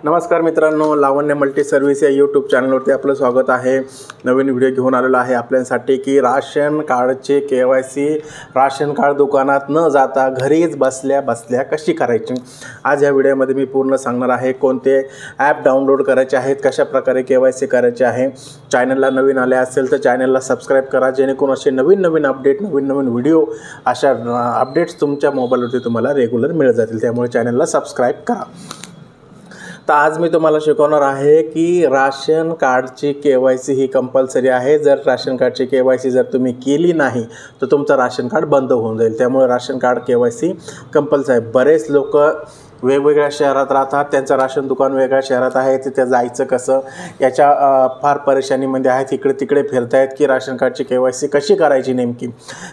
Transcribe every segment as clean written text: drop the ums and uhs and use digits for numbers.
नमस्कार मित्रांनो, लावण्य multi service या यूट्यूब चॅनलवरती आपलं स्वागत आहे। नवीन व्हिडिओ घेऊन आलेलो आहे आपल्यासाठी की राशन कार्डचे KYC राशन कार्ड दुकानात न जाता घरीच बसल्या बसल्या कशी करायची। आज या व्हिडिओमध्ये मी पूर्ण सांगणार आहे कोणते ॲप डाउनलोड करायचे आहेत, कशा प्रकारे KYC करायचे आहे। चॅनलला नवीन आले असेल तर चॅनलला सबस्क्राईब करा, जेणेकरून असे नवीन अपडेट नवीन व्हिडिओ अशा अपडेट्स तुमच्या मोबाईलवरती तुम्हाला रेग्युलर मिळत जातील, त्यामुळे चॅनलला सबस्क्राईब करा। तर आज मी तुम्हाला शिकवणार आहे की राशन कार्डची KYC ही कंपल्सरी आहे। जर राशन कार्डची KYC जर तुम्ही केली नाही तर तुमचं राशन कार्ड बंद होऊन जाईल, त्यामुळे राशन कार्ड KYC कंपल्सरी आहे। बरेच लोक वेगवेगळ्या शहरात राहतात, त्यांचं राशन दुकान वेगळ्या शहरात आहे, तिथे जायचं कसं याच्या फार परेशानीमध्ये आहेत, इकडे तिकडे फिरतायत की राशन कार्डची KYC कशी करायची नेमकी।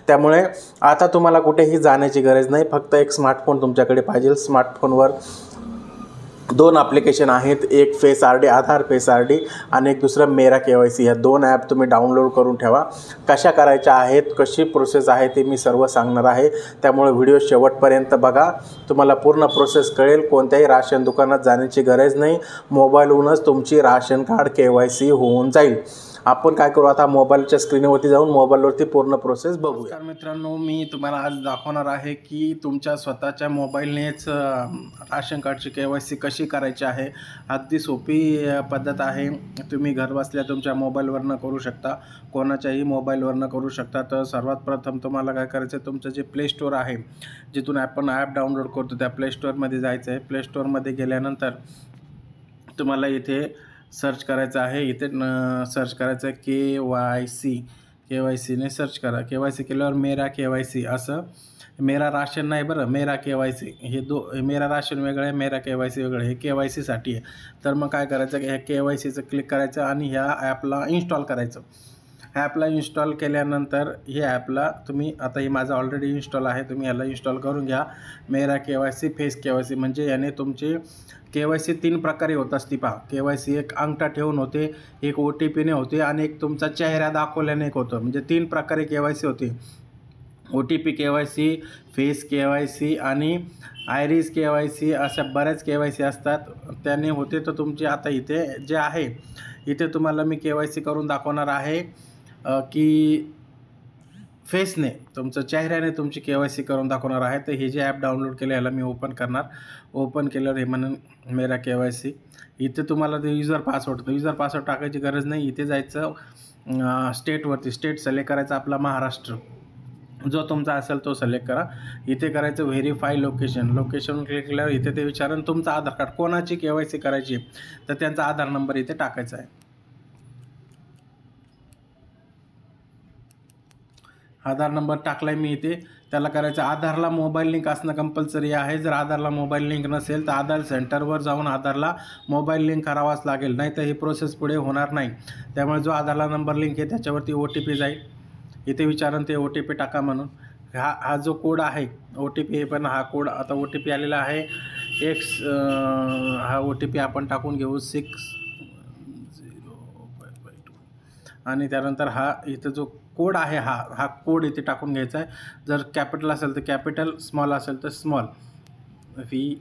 त्यामुळे आता तुम्हाला कुठेही जाण्याची गरज नाही, फक्त एक स्मार्टफोन तुमच्याकडे पाहिजे। स्मार्टफोनवर दोन ॲप्लिकेशन आहेत, एक फेस RD आधार फेस RD आणि एक दुसरं मेरा KYC। ह्या दोन ॲप तुम्ही डाउनलोड करून ठेवा। कशा करायच्या आहेत, कशी प्रोसेस आहे ते मी सर्व सांगणार आहे, त्यामुळे व्हिडिओ शेवटपर्यंत बघा, तुम्हाला पूर्ण प्रोसेस कळेल। कोणत्याही राशन दुकानात जाण्याची गरज नाही, मोबाईलवरूनच तुमची राशन कार्ड KYC होऊन जाईल। आपण काय करू, आता मोबाईलच्या स्क्रीनवरती जाऊन मोबाईलवरती पूर्ण प्रोसेस बघूया। मित्रांनो, मी तुम्हाला आज दाखवणार आहे की तुमच्या स्वतःच्या मोबाईलनेच राशन कार्डची KYC कशी करायची आहे। अगदी सोपी पद्धत आहे, तुम्ही घर बसल्या तुमच्या मोबाईलवरनं करू शकता, कोणाच्याही मोबाईलवरनं करू शकता। तर सर्वात प्रथम तुम्हाला काय करायचं, तुमचं जे प्ले स्टोअर आहे, जिथून आपण ॲप डाउनलोड करतो त्या प्ले स्टोअरमध्ये जायचं आहे। प्ले स्टोअरमध्ये गेल्यानंतर तुम्हाला इथे सर्च करायचं आहे, इथे सर्च करायचं KYCने सर्च करा। KYC केल्यावर मेरा KYC असं, मेरा राशन नाही बरं, मेरा KYC हे मेरा राशन वेगळं आहे, मेरा KYC वेगळं आहे, हे KYC साठी आहे। तर मग काय करायचं, ह्या KYCचं क्लिक करायचं आणि ह्या ॲपला इन्स्टॉल करायचं। ॲपला इन्स्टॉल केल्यानंतर हे ॲपला तुम्ही, आता हे माझं ऑलरेडी इन्स्टॉल आहे, तुम्ही याला इन्स्टॉल करून घ्या। मेरा KYC फेस KYC म्हणजे याने तुमची KYC 3 प्रकारे होत असते पहा। KYC एक अंगठा ठेवून होते, एक OTPने होते आणि एक तुमचा चेहरा दाखवल्याने एक होतं, म्हणजे 3 प्रकारे KYC होते। OTP KYC, फेस KYC आणि आयरिस KYC अशा बऱ्याच KYC असतात, त्याने होते। तर तुमची आता इथे जे आहे, इथे तुम्हाला मी KYC करून दाखवणार आहे की फेसने, तुमचं चेहऱ्याने तुमची KYC करून दाखवणार आहे। तर हे जे ॲप डाउनलोड केलं याला मी ओपन करणार। ओपन केल्यावर हे म्हणून मेरा KYC, इथे तुम्हाला ते युजर पासवर्ड टाकायची गरज नाही। इथे जायचं स्टेटवरती, स्टेट सिलेक्ट करायचा आपला महाराष्ट्र, जो तुमचा असेल तो सिलेक्ट करा। इथे करायचं व्हेरीफाय लोकेशन क्लिक केल्यावर इथे ते विचारून तुमचं आधार कार्ड, कोणाची KYC करायची तर त्यांचा आधार नंबर इथे टाकायचा आहे। आधार नंबर टाकला आहे मी इथे, त्याला करायचं आधारला मोबाईल लिंक असणं कंपल्सरी आहे। जर आधारला मोबाईल लिंक नसेल तर आधार सेंटरवर जाऊन आधारला मोबाईल लिंक करावाच लागेल, नाही तर ही प्रोसेस पुढे होणार नाही। त्यामुळे जो आधारला नंबर लिंक आहे त्याच्यावरती OTP जाईल, इथे विचारून ते OTP टाका म्हणून। हा जो कोड आहे OTP, पण हा कोड आता OTP आलेला आहे हा OTP आपण टाकून घेऊ 6052 आणि त्यानंतर हा इथं जो कोड आहे हा कोड इथे टाकून घ्यायचा आहे। जर कॅपिटल असेल तर कॅपिटल, स्मॉल असेल तर स्मॉल, VB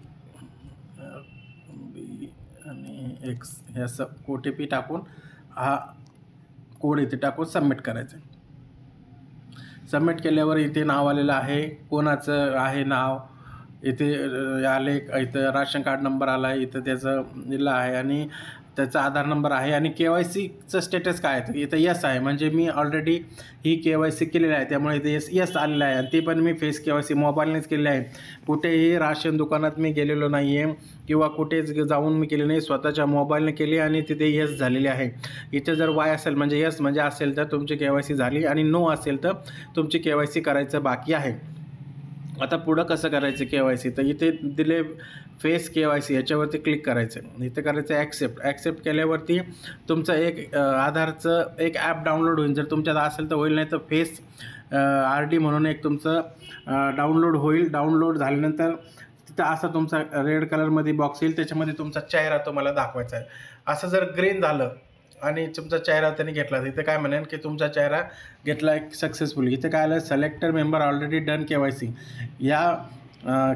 आणि X हे असं OTP टाकून हा कोड इथे टाकून सबमिट करायचं। सबमिट केल्यावर इथे नाव आलेलं आहे, कोणाचं आहे नाव, इथे आले, इथं राशन कार्ड नंबर आला आहे, इथं त्याचं जिल्हा आहे आणि त्याचा आधार नंबर आहे आणि KYCचं स्टेटस काय आहे, इथं यस आहे, म्हणजे मी ऑलरेडी ही KYC केलेली आहे, त्यामुळे इथे यस आलेलं आहे। आणि ती पण मी फेस KYC मोबाईलनेच केलेली आहे, कुठेही राशन दुकानात मी गेलेलो नाही आहे किंवा कुठेच जाऊन मी केली नाही, स्वतःच्या मोबाईलने केली आणि तिथे यस झालेली आहे। इथे जर वाय असेल म्हणजे यस म्हणजे असेल तर तुमची KYC झाली आणि नो असेल तर तुमची KYC करायचं बाकी आहे। आता पुढं कसं करायचं KYC, तर इथे दिले फेस KYC, याच्यावरती क्लिक करायचं, इथे करायचं ॲक्सेप्ट केल्यावरती तुमचं एक आधारचं एक ॲप डाउनलोड होईल। जर तुमच्यात असेल तर होईल, नाही तर फेस RD म्हणून एक तुमचं डाउनलोड होईल। डाउनलोड झाल्यानंतर तिथं असा तुमचा रेड कलरमध्ये बॉक्स येईल, त्याच्यामध्ये तुमचा चेहरा तुम्हाला दाखवायचा आहे। असं जर ग्रीन झालं आणि तुमचा चेहरा त्यांनी घेतला, इथे काय म्हणेन की तुमचा चेहरा घेतला एक सक्सेसफुल। इथे काय आलं, selector member already done KYC, या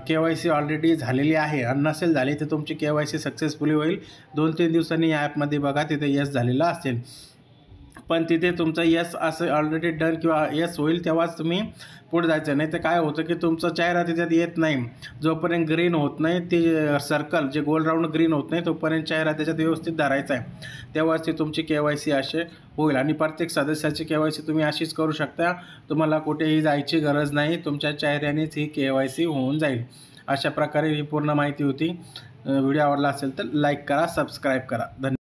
KYC ऑलरेडी झालेली आहे आणि नसेल झाली तर तुमची KYC सक्सेसफुली होईल. 2-3 दिवसांनी या ॲपमध्ये बघा, तिथे यस झालेलं असेल. पण तिथे तुमचं यस असं ऑलरेडी डन किंवा यस होईल तेव्हाच तुम्ही पुढे जायचं. नाही तर काय होतं की तुमचा चेहरा त्याच्यात येत नाही. जोपर्यंत ग्रीन होत नाही ते सर्कल जे गोल राऊंड ग्रीन होत नाही तोपर्यंत चेहरा त्याच्यात व्यवस्थित धरायचा आहे, तेव्हाच ती तुमची KYC असे होईल. आणि प्रत्येक सदस्याची KYC तुम्ही अशीच करू शकता. तुम्हाला कुठेही जायची गरज नाही, तुमच्या चेहऱ्यानेच ही KYC होऊन जाईल. अशा प्रकारे ही पूर्ण माहिती होती. व्हिडिओ आवडला असेल तर लाईक करा, सबस्क्राईब करा. धन्यवाद.